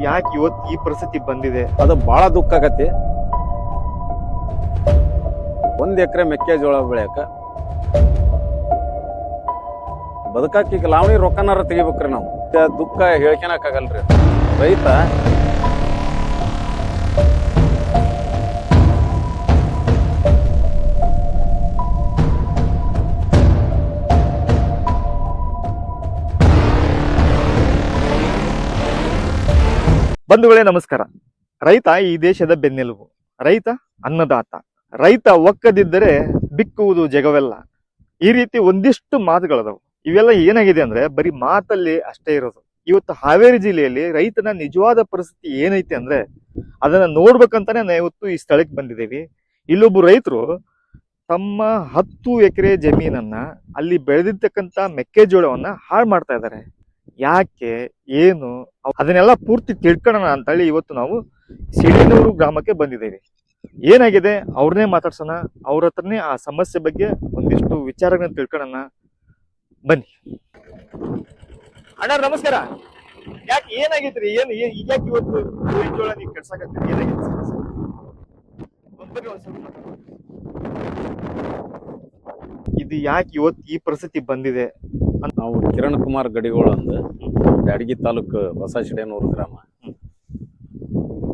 ಯಾಕೆ ಇವತ್ತು ಈ ಪರಿಸ್ಥಿತಿ ಬಂದಿದೆ? ಅದು ಬಹಳ ದುಃಖ ಆಗತಿ. 1 ಎಕರೆ ಮೆಕ್ಕೆಜೋಳ ಬೆಳೆಯಕ ಬದುಕಾಕಿ ಲಾವಣಿ ರೊಕ್ಕನಾರ ತೆಗಿಬೇಕ್ರಿ ನಾವು. ದುಃಖ ಹೇಳ್ಕೊಳಕ್ ಆಗಲ್ರಿ. ರೈತ ಬಂಧುಗಳೇ ನಮಸ್ಕಾರ. ರೈತ ಈ ದೇಶದ ಬೆನ್ನೆಲುಬು, ರೈತ ಅನ್ನದಾತ, ರೈತ ಒಕ್ಕದಿದ್ದರೆ ಬಿಕ್ಕುವುದು ಜಗವೆಲ್ಲ. ಈ ರೀತಿ ಒಂದಿಷ್ಟು ಮಾತುಗಳದವು. ಇವೆಲ್ಲ ಏನಾಗಿದೆ ಅಂದ್ರೆ ಬರೀ ಮಾತಲ್ಲಿ ಅಷ್ಟೇ ಇರೋದು. ಇವತ್ತು ಹಾವೇರಿ ಜಿಲ್ಲೆಯಲ್ಲಿ ರೈತನ ನಿಜವಾದ ಪರಿಸ್ಥಿತಿ ಏನೈತೆ ಅಂದ್ರೆ ಅದನ್ನ ನೋಡ್ಬೇಕಂತಾನೆ ನಾವು ಇವತ್ತು ಈ ಸ್ಥಳಕ್ಕೆ ಬಂದಿದ್ದೀವಿ. ಇಲ್ಲೊಬ್ಬರು ರೈತರು ತಮ್ಮ 10 ಎಕರೆ ಜಮೀನನ್ನ ಅಲ್ಲಿ ಬೆಳೆದಿರ್ತಕ್ಕಂಥ ಮೆಕ್ಕೆಜೋಳವನ್ನ ಹಾಳು ಮಾಡ್ತಾ ಇದ್ದಾರೆ. ಯಾಕೆ, ಏನು, ಅದನ್ನೆಲ್ಲ ಪೂರ್ತಿ ತಿಳ್ಕೊಳ್ಳೋಣ ಅಂತೇಳಿ ಇವತ್ತು ನಾವು ಸಿಡಿನೂರು ಗ್ರಾಮಕ್ಕೆ ಬಂದಿದ್ದೇವೆ. ಏನಾಗಿದೆ ಅವ್ರನ್ನೇ ಮಾತಾಡ್ಸೋಣ, ಅವ್ರ ಹತ್ರನೇ ಆ ಸಮಸ್ಯೆ ಬಗ್ಗೆ ಒಂದಿಷ್ಟು ವಿಚಾರಗಳನ್ನ ತಿಳ್ಕೊಳ್ಳೋಣ. ಬನ್ನಿ ಅಣ್ಣ, ನಮಸ್ಕಾರ. ಯಾಕೆ, ಏನಾಗೈತ್ರಿ? ಯಾಕೆ ಇವತ್ತು ಮೆಕ್ಕೆಜೋಳ ನೀವು ಕೆಡ್ಸಾಕತ್ತೀರಿ? ಏನಾಗೈತೆ ಸಮಸ್ಯೆ? ಬನ್ನಿ ಒಂದ್ ಸ್ವಲ್ಪ ಮಾತಾಡೋಣ. ಇದು ಯಾಕೆ ಇವತ್ತು ಈ ಪರಿಸ್ಥಿತಿ ಬಂದಿದೆ? ನಾವು ಕಿರಣ್ ಕುಮಾರ್ ಗಡಿಗೋಳ ಅಂದು ಬ್ಯಾಡಗಿ ತಾಲೂಕು ಹೊಸ ಸಿಡಿನೂರು ಗ್ರಾಮ.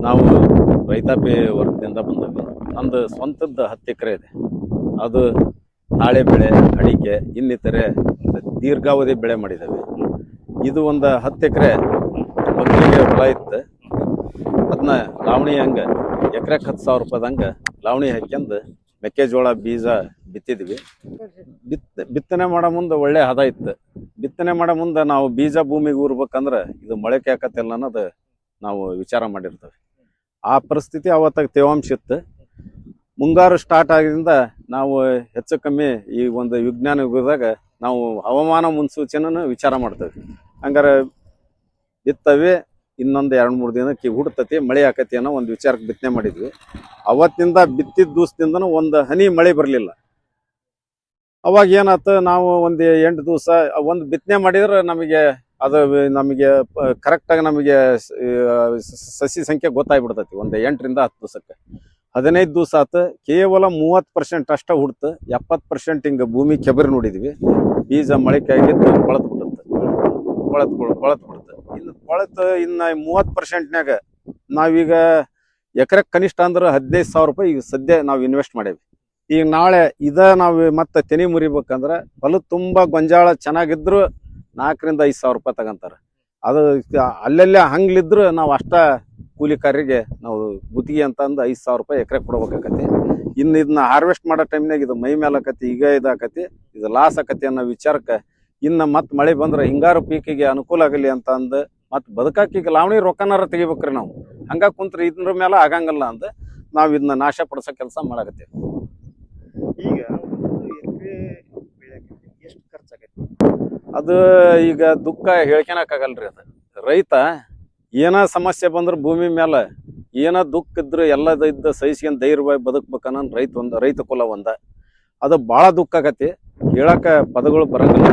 ನಾವು ರೈತಾಪಿ ವರ್ಗದಿಂದ ಬಂದದ್ದು. ನಂದು ಸ್ವಂತದ್ದು 10 ಎಕರೆ ಇದೆ. ಅದು ತಾಳೆ ಬೆಳೆ, ಅಡಿಕೆ, ಇನ್ನಿತರೆ ದೀರ್ಘಾವಧಿ ಬೆಳೆ ಮಾಡಿದ್ದೇವೆ. ಇದು ಒಂದು 10 ಎಕರೆ ಮೊದಲಿಗೆ ಹೊಲ ಇತ್ತು. ಅದನ್ನ ಲಾವಣಿ ಹಂಗೆ ಎಕರೆಗೆ 10,000 ರೂಪಾಯಿದಂಗೆ ಲಾವಣಿ ಹಾಕ್ಯಂದು ಮೆಕ್ಕೆಜೋಳ ಬೀಜ ಬಿತ್ತಿದ್ವಿ. ಬಿತ್ತನೆ ಮಾಡೋ ಮುಂದೆ ಒಳ್ಳೆ ಹದ ಇತ್ತು. ಬಿತ್ತನೆ ಮಾಡೋ ಮುಂದೆ ನಾವು ಬೀಜ ಭೂಮಿಗೆ ಊರ್ಬೇಕಂದ್ರೆ ಇದು ಮೊಳಕೆ ಹಾಕತ್ತಿಲ್ಲ ಅನ್ನೋದು ನಾವು ವಿಚಾರ ಮಾಡಿರ್ತೇವೆ. ಆ ಪರಿಸ್ಥಿತಿ ಅವತ್ತಾಗ ತೇವಾಂಶ ಇತ್ತು. ಮುಂಗಾರು ಸ್ಟಾರ್ಟ್ ಆಗಿದ್ದರಿಂದ ನಾವು ಹೆಚ್ಚು ಕಮ್ಮಿ ಈ ಒಂದು ವಿಜ್ಞಾನ ಯುಗದಾಗ ನಾವು ಹವಾಮಾನ ಮುನ್ಸೂಚನೆಯನ್ನು ವಿಚಾರ ಮಾಡ್ತೇವೆ. ಹಂಗಾರೆ ಬಿತ್ತವೆ, ಇನ್ನೊಂದು 2-3 ದಿನಕ್ಕೆ ಹುಡ್ತತಿ, ಮಳೆ ಆಕತಿ ಅನ್ನೋ ಒಂದು ವಿಚಾರಕ್ಕೆ ಬಿತ್ತನೆ ಮಾಡಿದ್ವಿ. ಅವತ್ತಿಂದ ಬಿತ್ತಿದ ದಿವಸದಿಂದನೂ ಒಂದು ಹನಿ ಮಳೆ ಬರಲಿಲ್ಲ. ಅವಾಗ ಏನಾಯ್ತು, ನಾವು ಒಂದು 8 ದಿವಸ ಒಂದು ಬಿತ್ತನೆ ಮಾಡಿದ್ರೆ ನಮಗೆ ಕರೆಕ್ಟಾಗಿ ನಮಗೆ ಸಸಿ ಸಂಖ್ಯೆ ಗೊತ್ತಾಗ್ಬಿಡ್ತೈತಿ. ಒಂದು 8ರಿಂದ 10 ದಿವಸಕ್ಕೆ 15 ದಿವಸ ಆಯ್ತು. ಕೇವಲ 30% ಅಷ್ಟ ಹುಡ್ತು. 70% ಹಿಂಗೆ ಭೂಮಿ ಕೆಬರಿ ನೋಡಿದ್ವಿ. ಬೀಜ ಮೊಳಕೆ ಆಗಿದ್ದು ಕೊಳತು ಬಿಡುತ್ತೆ. ಇನ್ನು 30%ನ್ಯಾಗ ನಾವೀಗ ಎಕರೆ ಕನಿಷ್ಠ ಅಂದ್ರೆ 15,000 ರೂಪಾಯಿ ಈಗ ಸದ್ಯ ನಾವು ಇನ್ವೆಸ್ಟ್ ಮಾಡೇವಿ. ಈಗ ನಾಳೆ ನಾವು ಮತ್ತೆ ತೆನಿ ಮುರಿಬೇಕಂದ್ರೆ ಹೊಲ ತುಂಬಾ ಗೊಂಜಾಳ ಚೆನ್ನಾಗಿದ್ರು 4ರಿಂದ 5,000 ರೂಪಾಯಿ ತಗೊಂತಾರೆ. ಅದು ಅಲ್ಲೆಲ್ಲೇ ಹಂಗ್ಲಿದ್ರು ನಾವು ಅಷ್ಟ ಕೂಲಿಕಾರರಿಗೆ ನಾವು ಗುತ್ತಿಗೆ ಅಂತಂದು 5,000 ರೂಪಾಯಿ ಎಕರೆ ಕೊಡ್ಬೇಕಾಕತಿ. ಇನ್ನು ಇದನ್ನ ಹಾರ್ವೆಸ್ಟ್ ಮಾಡೋ ಟೈಮ್ನಾಗ ಇದು ಮೈ ಮೇಲೆ ಆಕತಿ, ಈಗ ಇದಾಕತಿ, ಇದು ಲಾಸ್ ಆಕತಿ ಅನ್ನೋ ವಿಚಾರಕ್ಕೆ ಇನ್ನು ಮತ್ತೆ ಮಳೆ ಬಂದ್ರೆ ಹಿಂಗಾರು ಪೀಕಿಗೆ ಅನುಕೂಲ ಆಗಲಿ ಅಂತ ಅಂದು ಮತ್ತೆ ಬದುಕಾಕಿಗೆ ಲಾವಣಿ ರೊಕ್ಕನಾರ ತೆಗಿಬೇಕ್ರಿ ನಾವು. ಹಂಗ ಕುಂತ್ರೆ ಇದ್ರ ಮೇಲೆ ಆಗಂಗಲ್ಲ ಅಂದ ನಾವು ಇದನ್ನ ನಾಶ ಪಡಿಸೋ ಕೆಲಸ ಮಾಡಾಕತ್ತೀವಿ. ಈಗ 1 ಎಕರೆ ಬೆಳೆಯಕ್ಕೆ ಎಷ್ಟು ಖರ್ಚಾಗೈತಿ? ಅದು ಈಗ ದುಃಖ ಹೇಳ್ಕೊಳಕ್ಕಾಗಲ್ರಿ. ಅದು ರೈತ ಏನ ಸಮಸ್ಯೆ ಬಂದ್ರೆ ಭೂಮಿ ಮೇಲೆ ಏನ ದುಃಖ ಇದ್ರು ಎಲ್ಲದ ಇದ್ದ ಸಹಿಸ್ಕೊಂಡು ಧೈರ್ಯವಾಗಿ ಬದುಕ್ಬೇಕನ್ನ ರೈತ ಕುಲ ಒಂದ. ಅದು ಬಹಳ ದುಃಖ ಆಗತಿ, ಹೇಳಕ ಪದಗಳು ಬರಂಗಿಲ್ಲ.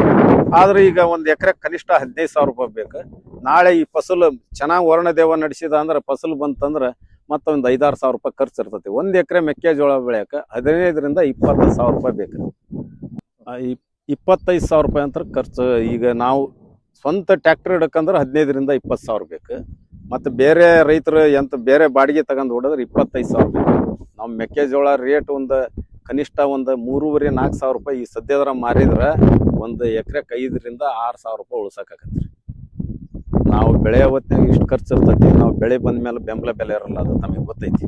ಆದ್ರೆ ಈಗ 1 ಎಕರೆ ಕನಿಷ್ಠ 15,000 ರೂಪಾಯಿ ಬೇಕು. ನಾಳೆ ಈ ಫಸಲು ಚೆನ್ನಾಗಿ ವರ್ಣದೇವ ನಡೆಸಿದ ಅಂದ್ರೆ ಫಸಲು ಬಂತಂದ್ರೆ ಮತ್ತೊಂದು 5-6 ಸಾವಿರ ರೂಪಾಯಿ ಖರ್ಚು ಇರ್ತೈತಿ. 1 ಎಕರೆ ಮೆಕ್ಕೆಜೋಳ ಬೆಳೆಯಕ 15ರಿಂದ 20,000 ರೂಪಾಯಿ ಬೇಕು. 25,000 ರೂಪಾಯಿ ಅಂತ ಖರ್ಚು. ಈಗ ನಾವು ಸ್ವಂತ ಟ್ರ್ಯಾಕ್ಟರ್ ಇಡಕಂದ್ರೆ 15ರಿಂದ 20,000 ಬೇಕು. ಮತ್ತು ಬೇರೆ ರೈತರು ಬೇರೆ ಬಾಡಿಗೆ ತಗೊಂಡು ಹೊಡೆದ್ರೆ 25,000 ಬೇಕು. ನಾವು ಮೆಕ್ಕೆಜೋಳ ರೇಟ್ ಕನಿಷ್ಠ 3,500-4,000 ರೂಪಾಯಿ ಈ ಸದ್ಯದ್ರ ಮಾರಿದ್ರೆ 1 ಎಕರೆಗೆ 5ರಿಂದ 6,000 ರೂಪಾಯಿ ಉಳ್ಸಕಾಗತ್ರಿ. ನಾವು ಬೆಳೆ ಹೊತ್ತಿನಾಗ ಇಷ್ಟು ಖರ್ಚು ಇರ್ತೈತಿ. ನಾವು ಬೆಳೆ ಬಂದ ಮೇಲೆ ಬೆಂಬಲ ಬೆಲೆ ಇರಲ್ಲ, ಅದು ತಮಗೆ ಗೊತ್ತೈತಿ.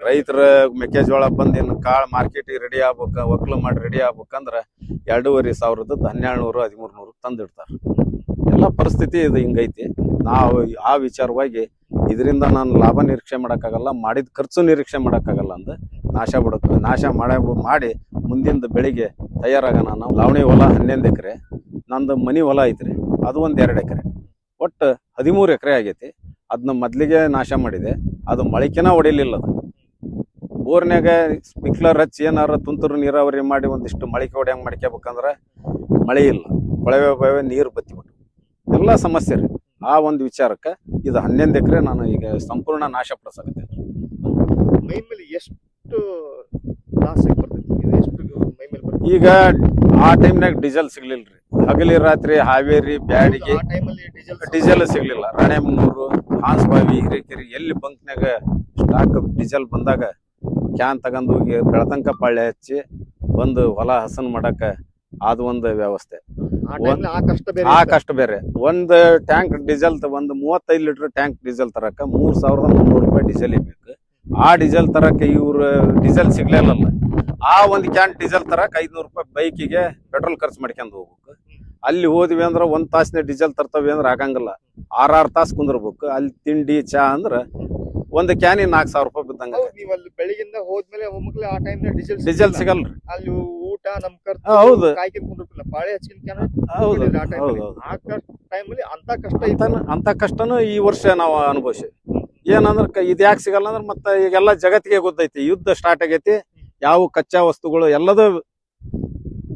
ರೈತರ ಮೆಕ್ಕೆಜೋಳ ಬಂದು ಇನ್ನು ಕಾಳು ಮಾರ್ಕೆಟಿಗೆ ರೆಡಿ ಆಗ್ಬೇಕು, ಒಕ್ಕಲು ಮಾಡಿ ರೆಡಿ ಆಗ್ಬೇಕಂದ್ರೆ 2,500 1,200-1,300 ತಂದಿಡ್ತಾರೆ. ಎಲ್ಲ ಪರಿಸ್ಥಿತಿ ಇದು ಹಿಂಗೈತಿ. ನಾವು ಆ ವಿಚಾರವಾಗಿ ಇದರಿಂದ ನಾನು ಲಾಭ ನಿರೀಕ್ಷೆ ಮಾಡೋಕ್ಕಾಗಲ್ಲ, ಮಾಡಿದ ಖರ್ಚು ನಿರೀಕ್ಷೆ ಮಾಡೋಕ್ಕಾಗಲ್ಲ ಅಂದ ನಾಶ ಮಾಡಿ ಮುಂದಿನ ಬೆಳಿಗ್ಗೆ ತಯಾರಾಗೋಣ. ನಾವು ಲಾವಣಿ ಹೊಲ 11 ಎಕರೆ, ನಂದು ಮನಿ ಹೊಲ ಐತ್ರಿ, ಅದು 2 ಎಕರೆ, ಒಟ್ಟು 13 ಎಕರೆ ಆಗೈತಿ. ಅದನ್ನ ಮೊದಲಿಗೆ ನಾಶ ಮಾಡಿದೆ. ಅದು ಮೊಳಕೆನ ಹೊಡಿಲಿಲ್ಲ. ಅದು ಬೋರ್ನ್ಯಾಗ ಸ್ಪ್ರಿಂಕ್ಲರ್ ಹಚ್ಚಿ ಏನಾರ ತುಂತುರು ನೀರಾವರಿ ಮಾಡಿ ಒಂದಿಷ್ಟು ಮೊಳಕೆ ಹೊಡೆಯಂಗೆ ಮಾಡ್ಕೋಬೇಕಂದ್ರೆ ಮಳೆ ಇಲ್ಲ, ಕೊಳವೆ ನೀರು ಬತ್ತಿಬಿಟ್ಟು ಎಲ್ಲ ಸಮಸ್ಯೆ ರೀ. ಆ ಒಂದು ವಿಚಾರಕ್ಕೆ ಇದು 11 ಎಕರೆ ನಾನು ಈಗ ಸಂಪೂರ್ಣ ನಾಶ ಪಡಿಸಕತ್ತೇನೆ. ಮೈ ಮೇಲೆ ಎಷ್ಟು ಲಾಸ್ ಬರ್ತೈತಿ? ಎಷ್ಟು ಮೈ ಮೇಲೆ ಬರ್ತೈತಿ? ಈಗ ಆ ಟೈಮ್ನಾಗ ಡೀಸೆಲ್ ಸಿಗ್ಲಿಲ್ರಿ. ಹಗಲಿ ರಾತ್ರಿ ಹಾವೇರಿ ಬ್ಯಾಡಿಗೆ ಆ ಟೈಮಲ್ಲಿ ಡೀಸೆಲ್ ಸಿಗ್ಲಿಲ್ಲ. ರಾಣೆಬೆನ್ನೂರು, ಹಾನ್ಸ್ಬಾವಿ, ಹಿರೇಕೆರಿ ಎಲ್ಲಿ ಬಂಕ್ನಾಗ ಸ್ಟಾಕ್ ಡೀಸೆಲ್ ಬಂದಾಗ ಕ್ಯಾನ್ ತಗೊಂಡು ಹೋಗಿ ಬೆಳತಂಕ ಪಾಳ್ಯ ಹಚ್ಚಿ ಬಂದು ಹೊಲ ಹಸನ್ ಮಾಡಕ ಅದು ಒಂದು ವ್ಯವಸ್ಥೆ. ಆ ಟೈಮಲ್ಲಿ ಆ ಕಷ್ಟ ಬೇರೆ ಆ ಇತ್ತು. ಕಷ್ಟ ಬೇರೆ. ಒಂದು ಟ್ಯಾಂಕ್ ಡೀಸೆಲ್ ಒಂದು 35 ಲೀಟರ್ ಟ್ಯಾಂಕ್ ಡೀಸೆಲ್ ತರಕ 3,300 ರೂಪಾಯಿ ಡೀಸೆಲ್ ಬೇಕು. ಆ ಡೀಸೆಲ್ ತರಕ ಇವ್ರು ಡೀಸೆಲ್ ಸಿಗ್ಲಿಲ್ಲ. ಆ ಒಂದು ಕ್ಯಾನ್ ಡೀಸೆಲ್ ತರಕ 500 ರೂಪಾಯಿ ಬೈಕಿಗೆ ಪೆಟ್ರೋಲ್ ಖರ್ಚು ಮಾಡ್ಕೊಂಡು ಹೋಗ್ಬೇಕು. ಅಲ್ಲಿ ಹೋದ್ವಿ ಅಂದ್ರೆ 1 ತಾಸಿನ ಡೀಸೆಲ್ ತರ್ತವಿ ಅಂದ್ರೆ ಆಗಂಗಿಲ್ಲ. 6 ತಾಸು ಕುಂದಿರ್ಬೇಕು. ಅಲ್ಲಿ ತಿಂಡಿ ಚಾ ಅಂದ್ರ ಒಂದು ಕ್ಯಾನಿ 4,000 ರೂಪಾಯಿ ಬಿದ್ದಂಗ. ಹೌದು, ನೀವು ಅಲ್ಲಿ ಬೆಳಿಗ್ಗೆಯಿಂದ ಹೋದ್ಮೇಲೆ ಒಮ್ಮಕ್ಲೆ ಆ ಟೈಮ್ ಡೀಸೆಲ್ ಸಿಗಲ್ರಿ. ಅಲ್ಲಿ ಊಟ ನಮ್ ಖರ್ಚು ಹೌದು. ಕಾಯ್ಕೊಂಡು ಕುಂದಿರ್ತಿಲ್ಲ. ಪಾಳೆ ಹಚ್ಕೊಂಡ್ ಹೌದು ಆ ಟೈಮಲ್ಲಿ ಹೌದು ಆ ಟೈಮಲ್ಲಿ ಅಂತ ಕಷ್ಟ ಇತ್ತು. ಅಂತ ಕಷ್ಟನು ಈ ವರ್ಷ ನಾವು ಅನುಭವಿಸಿ. ಏನಂದ್ರ ಇದು ಯಾಕೆ ಸಿಗಲ್ಲ ಅಂದ್ರೆ ಮತ್ತೆ ಈಗೆಲ್ಲ ಜಗತ್ತಿಗೆ ಗೊತ್ತೈತಿ ಯುದ್ಧ ಸ್ಟಾರ್ಟ್ ಆಗೈತಿ. ಯಾವ ಕಚ್ಚಾ ವಸ್ತುಗಳು ಎಲ್ಲದೂ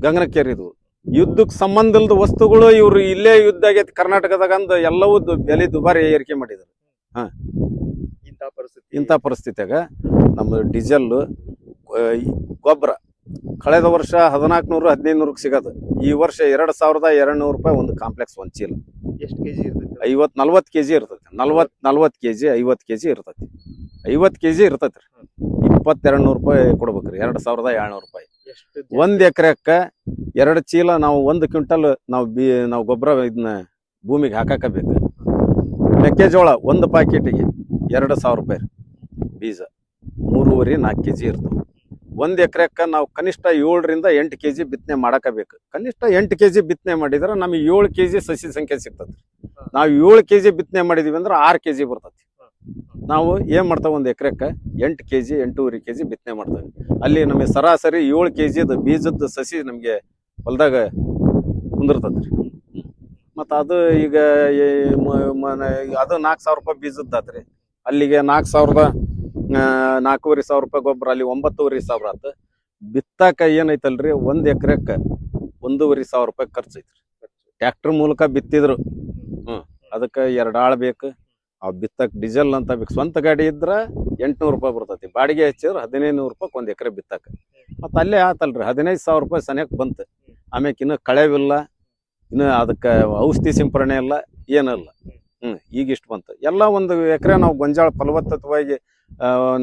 ಗಗನಕ್ಕೇರಿದ್ವು. ಯುದ್ಧಕ್ಕೆ ಸಂಬಂಧ ಇಲ್ದ ವಸ್ತುಗಳು ಇವ್ರು ಇಲ್ಲೇ ಯುದ್ಧ ಆಗೈತಿ ಕರ್ನಾಟಕದಾಗ ಅಂದ ಎಲ್ಲವೂ ಬೆಲೆ ದುಬಾರಿ ಏರಿಕೆ ಮಾಡಿದ್ರು. ಇಂಥ ಪರಿಸ್ಥಿತಿಯಾಗ ನಮ್ಮ ಡೀಸೆಲ್ ಗೊಬ್ಬರ ಕಳೆದ ವರ್ಷ 1,400-1,500 ಸಿಗದು. ಈ ವರ್ಷ 2,200 ರೂಪಾಯಿ ಒಂದು ಕಾಂಪ್ಲೆಕ್ಸ್ ಒಂದ್ ಚೀಲ. ಎಷ್ಟು ಕೆಜಿ ಇರ್ತೈತಿ? 40 ಕೆಜಿ ಇರ್ತೈತಿ. 40 ಕೆಜಿ 50 ಕೆಜಿ ಇರ್ತೈತಿ. 50 ಕೆಜಿ ಇರ್ತೈತ್ರಿ. 2,200 ರೂಪಾಯಿ ಕೊಡ್ಬೇಕ್ರಿ. 2,200 ರೂಪಾಯಿ. ಒಂದ್ ಎಕರೆಕ್ಕ 2 ಚೀಲ ನಾವು 1 ಕ್ವಿಂಟಲ್ ನಾವು ಗೊಬ್ಬರ ಇದನ್ನ ಭೂಮಿಗೆ ಹಾಕಬೇಕು. ಮೆಕ್ಕೆಜೋಳ 1 ಪ್ಯಾಕೆಟಿಗೆ 2,000 ರೂಪಾಯಿ ಬೀಜ. 3.5-4 ಕೆಜಿ ಇರ್ತವೆ. 1 ಎಕರೆಕ್ಕ ನಾವು ಕನಿಷ್ಠ 7ರಿಂದ 8 ಕೆಜಿ ಬಿತ್ತನೆ ಮಾಡಕಬೇಕು. ಕನಿಷ್ಠ 8 ಕೆಜಿ ಬಿತ್ತನೆ ಮಾಡಿದ್ರೆ ನಮಗೆ 7 ಕೆಜಿ ಸಸಿ ಸಂಖ್ಯೆ ಸಿಗ್ತದೆ. ನಾವು 7 ಕೆಜಿ ಬಿತ್ತನೆ ಮಾಡಿದೀವಿ ಅಂದ್ರೆ 6 ಕೆಜಿ ಬರ್ತೈತಿ. ನಾವು ಏನ್ ಮಾಡ್ತಾವ 1 ಎಕರೆಕ್ಕ 8 ಕೆಜಿ 8.5 ಕೆಜಿ ಬಿತ್ತನೆ ಮಾಡ್ತೇವೆ. ಅಲ್ಲಿ ನಮಗೆ ಸರಾಸರಿ 7 ಕೆಜಿದ ಬೀಜದ ಸಸಿ ನಮ್ಗೆ ಹೊಲದಾಗ ಕುಂದಿರ್ತದ್ರಿ. ಮತ್ತ ಅದು ಈಗ ಅದು 4,000 ರೂಪಾಯಿ ಬೀಜದ್ದಾತ್ರಿ. ಅಲ್ಲಿಗೆ 4,000 ರೂಪಾಯಿ ಗೊಬ್ಬರ, ಅಲ್ಲಿ 9,500 ಆತ. ಬಿತ್ತಾಕ ಏನೈತಲ್ರಿ 1 ಎಕರೆಕ್ಕ 1,500 ರೂಪಾಯಿ ಖರ್ಚು ಐತ್ರಿ. ಟ್ರ್ಯಾಕ್ಟರ್ ಮೂಲಕ ಬಿತ್ತಿದ್ರು. ಅದಕ್ಕೆ 2 ಆಳ್ ಬೇಕು. ಆ ಬಿತ್ತಕ್ ಡೀಸೆಲ್ ಅಂತ ಬೇಕು. ಸ್ವಂತ ಗಾಡಿ ಇದ್ರ 800 ರೂಪಾಯಿ ಬರ್ತೈತಿ. ಬಾಡಿಗೆ ಹಚ್ಚಿದ್ರೆ 1,500 ರೂಪಾಯಿ 1 ಎಕರೆ ಬಿತ್ತಾಕ. ಮತ್ತ ಅಲ್ಲೇ ಆತಲ್ರಿ 15,000 ರೂಪಾಯಿ ಸನಿಯಕ್ ಬಂತು. ಆಮ್ಯಾಕ ಇನ್ನು ಕಳೆವಿಲ್ಲ, ಇನ್ನು ಅದಕ್ಕೆ ಔಷಧಿ ಸಿಂಪರಣೆ ಇಲ್ಲ, ಏನಲ್ಲ. ಈಗ ಇಷ್ಟು ಬಂತು. ಎಲ್ಲ 1 ಎಕರೆ ನಾವು ಗೊಂಜಾಳ ಫಲವತ್ತವಾಗಿ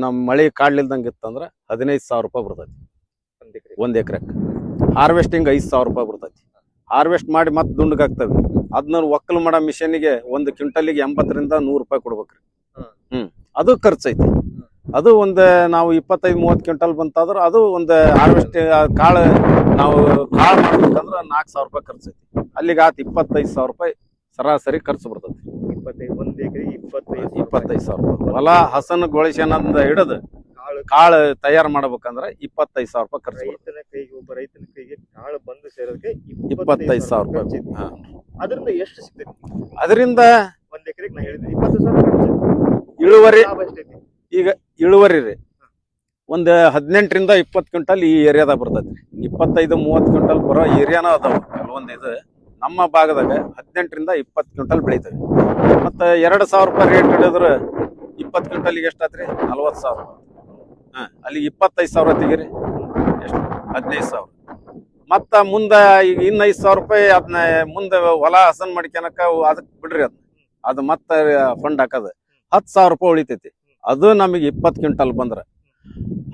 ನಮ್ಮ ಮಳೆ ಕಾಡ್ಲಿಲ್ದಂಗೆ ಇತ್ತಂದ್ರ 15,000 ರೂಪಾಯಿ ಬರ್ತೈತಿ 1 ಎಕರೆಕ್ಕೆ. ಹಾರ್ವೆಸ್ಟಿಂಗ್ 5,000 ರೂಪಾಯಿ ಬರ್ತೈತಿ. ಹಾರ್ವೆಸ್ಟ್ ಮಾಡಿ ಮತ್ತೆ ದುಂಡಗಾಗ್ತವೆ. ಅದನ್ನ ಒಕ್ಕಲು ಮಾಡೋ ಮಿಷನ್ಗೆ 1 ಕ್ವಿಂಟಲ್ಗೆ 80ರಿಂದ 100 ರೂಪಾಯಿ ಕೊಡ್ಬೇಕ್ರಿ. ಅದು ಖರ್ಚೈತಿ. ಅದು ನಾವು 25-30 ಕ್ವಿಂಟಲ್ ಬಂತಾದ್ರ ಅದು ಒಂದು ಹಾರ್ವೆಸ್ಟ್ ಕಾಳು ನಾವು ಕಾಳು ಮಾಡ್ಬೇಕಂದ್ರ 4,000 ರೂಪಾಯಿ ಖರ್ಚೈತಿ. ಅಲ್ಲಿಗೆ ಆತ 25,000 ರೂಪಾಯಿ ಸರಾಸರಿ ಖರ್ಚು ಬರ್ತೈತಿ. 1 ಎಕರೆಗೆ 25,000 ರೂಪಾಯಿ. ಹೊಲ ಹಸನುಗೊಳಿಸೋದ್ರಿಂದ ಹಿಡಿದು ಕಾಳು ತಯಾರು ಮಾಡ್ಬೇಕಂದ್ರ 25,000 ರೂಪಾಯಿ ಖರ್ಚು. ಒಬ್ಬ ರೈತನ ಕೈಗೆ ಕಾಳು ಬಂದು ಸೇರೋದಕ್ಕೆ 25,000 ರೂಪಾಯಿ. ಅದರಿಂದ ಎಷ್ಟು ಸಿಗ್ತೈತಿ? ಅದರಿಂದ 1 ಎಕರೆಗೆ ನಾ ಹೇಳಿದ್ರೆ 20,000 ಖರ್ಚು. ಇಳುವರಿ ಲಾಭ ಎಷ್ಟೈತಿ? ಈಗ ಇಳುವರಿ ರೀ 18ರಿಂದ 20 ಕ್ವಿಂಟಲ್ ಈ ಏರಿಯಾದಾಗ ಬರ್ತೈತಿ. 25-30 ಕ್ವಿಂಟಲ್ ಬರೋ ಏರಿಯಾನ ಅದಾವ ಕೆಲವೊಂದು. ಇದು ನಮ್ಮ ಭಾಗದಾಗ 18ರಿಂದ 20 ಕ್ವಿಂಟಲ್ ಬೆಳಿತೇವೆ. ಮತ್ತೆ 2,000 ರೂಪಾಯಿ ರೇಟ್ ಹಿಡಿದ್ರೆ 20 ಕ್ವಿಂಟಲ್ಗೆ ಎಷ್ಟಾತ್ರಿ? 40,000 ರೂಪಾಯಿ. ಅಲ್ಲಿ 25,000 ತೆಗಿರಿ ಎಷ್ಟು? 15,000. ಮತ್ತ ಮುಂದ ಈಗ ಇನ್ನು 5,000 ರೂಪಾಯಿ ಅದನ್ನ ಮುಂದೆ ಹೊಲ ಹಸನ್ ಮಾಡ್ಕೊಳಕ ಅದಕ್ಕೆ ಬಿಡ್ರಿ. ಅದು ಮತ್ತೆ ಫಂಡ್ ಹಾಕದ 10,000 ರೂಪಾಯಿ ಉಳಿತೈತಿ. ಅದು ನಮಗೆ 20 ಕ್ವಿಂಟಲ್ ಬಂದ್ರ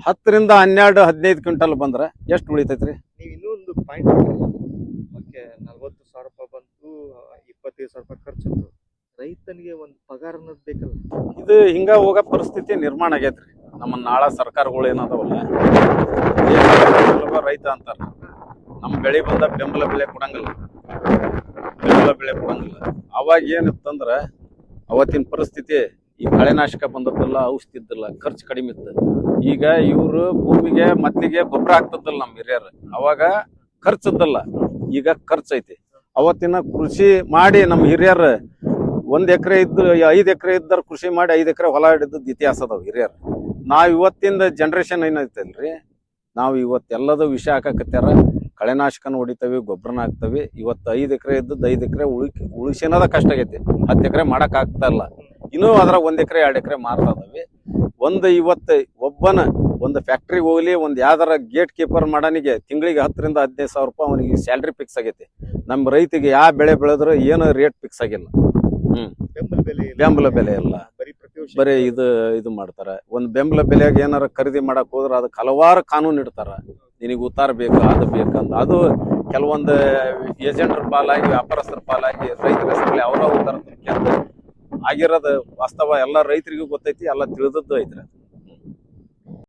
10ರಿಂದ 12-15 ಕ್ವಿಂಟಲ್ ಬಂದ್ರ ಎಷ್ಟು ಉಳಿತೈತ್ರಿ? ನೀವು ಇನ್ನೊಂದು ಪಾಯಿಂಟ್ ಓಕೆ, 40,000 ರೂಪಾಯಿ ಬಂತು, 25,000 ರೂಪಾಯಿ ಖರ್ಚು. ರೈತನಿಗೆ ಒಂದು ಪಗಾರ ಅನ್ನೋದು ಬೇಕಲ್ಲ. ಇದು ಹಿಂಗ ಹೋಗೋ ಪರಿಸ್ಥಿತಿ ನಿರ್ಮಾಣ ಆಗೈತ್ರಿ. ನಮ್ಮ ನಾಳ ಸರ್ಕಾರಗಳು ಏನದಾವಲ್ಲ, ರೈತ ಅಂತಾರ. ನಮ್ಮ ಬೆಳೆ ಬಂದ ಬೆಂಬಲ ಬೆಲೆ ಕೊಡಂಗಿಲ್ಲ. ಅವಾಗ ಏನಿತ್ತಂದ್ರ ಅವತ್ತಿನ ಪರಿಸ್ಥಿತಿ ಈ ಕಳೆನಾಶಕ ಬಂದದ್ದಲ್ಲ, ಔಷಧಿ ಇದ್ದಿಲ್ಲ, ಖರ್ಚು ಕಡಿಮೆ ಇತ್ತು. ಈಗ ಇವ್ರು ಭೂಮಿಗೆ ಮೊದ್ಲಿಗೆ ಗೊಬ್ಬರ ಹಾಕ್ತದ್ದಲ್ಲ ನಮ್ಮ ಹಿರಿಯರು, ಅವಾಗ ಖರ್ಚದ್ದಲ್ಲ, ಈಗ ಖರ್ಚೈತಿ. ಅವತ್ತಿನ ಕೃಷಿ ಮಾಡಿ ನಮ್ಮ ಹಿರಿಯರು 1 ಎಕರೆ ಇದ್ದು 5 ಎಕರೆ ಇದ್ದಾರ ಕೃಷಿ ಮಾಡಿ 5 ಎಕರೆ ಹೊಲ ಹಿಡಿದದ್ದು ಇತಿಹಾಸ ಅದಾವ ಹಿರಿಯರು. ನಾವ್ ಇವತ್ತಿಂದ ಜನರೇಷನ್ ಏನೈತಲ್ರಿ, ನಾವು ಇವತ್ತೆಲ್ಲದೂ ವಿಷ ಹಾಕಕತ್ಯಾರ. ಕಳೆನಾಶಕನ ಹೊಡಿತೇವಿ, ಗೊಬ್ಬರನ ಹಾಕ್ತೇವಿ. ಇವತ್ತು 5 ಎಕರೆ ಇದ್ದದ್ದು 5 ಎಕರೆ ಉಳಿಸಿನದ ಕಷ್ಟ ಆಗೈತಿ. 10 ಎಕರೆ ಮಾಡಕ್ ಆಗ್ತಾ ಇಲ್ಲ. ಇನ್ನೂ ಅದ್ರ 1 ಎಕರೆ 2 ಎಕರೆ ಮಾರ್ತಾ ಇದಾವೆ. ಇವತ್ತು ಒಬ್ಬನ ಒಂದು ಫ್ಯಾಕ್ಟ್ರಿಗೆ ಹೋಗ್ಲಿ, ಒಂದು ಯಾವ್ದಾರ ಗೇಟ್ ಕೀಪರ್ ಮಾಡನಿಗೆ ತಿಂಗಳಿಗೆ 10 ರಿಂದ 15 ಸಾವಿರ ರೂಪಾಯಿ ಅವನಿಗೆ ಸ್ಯಾಲ್ರಿ ಫಿಕ್ಸ್ ಆಗೈತಿ. ನಮ್ಮ ರೈತಿಗೆ ಯಾವ ಬೆಳೆ ಬೆಳೆದ್ರು ಏನು ರೇಟ್ ಫಿಕ್ಸ್ ಆಗಿಲ್ಲ. ಬೆಂಬಲ ಬೆಲೆ ಇಲ್ಲ, ಬರೀ ಇದು ಮಾಡ್ತಾರ. ಒಂದು ಬೆಂಬಲ ಬೆಲೆಯಾಗ ಏನಾರ ಖರೀದಿ ಮಾಡಕ್ ಹೋದ್ರ ಅದಕ್ಕೆ ಹಲವಾರು ಕಾನೂನು ಇಡ್ತಾರ. ನಿನಗೆ ಉತ್ತಾರ ಬೇಕು, ಅದು ಬೇಕಂತ. ಅದು ಕೆಲವೊಂದು ಏಜೆಂಟ್ರ ಪಾಲಾಗಿ, ವ್ಯಾಪಾರಸ್ಥರ ಪಾಲಾಗಿ, ರೈತರ ಹೆಸರಲ್ಲಿ ಅವರ ಉತ್ತಾರ ಆಗಿರೋದು ವಾಸ್ತವ ಎಲ್ಲ ರೈತರಿಗೂ ಗೊತ್ತೈತಿ, ಎಲ್ಲ ತಿಳಿದದ್ದು ಐತ್ರಿ.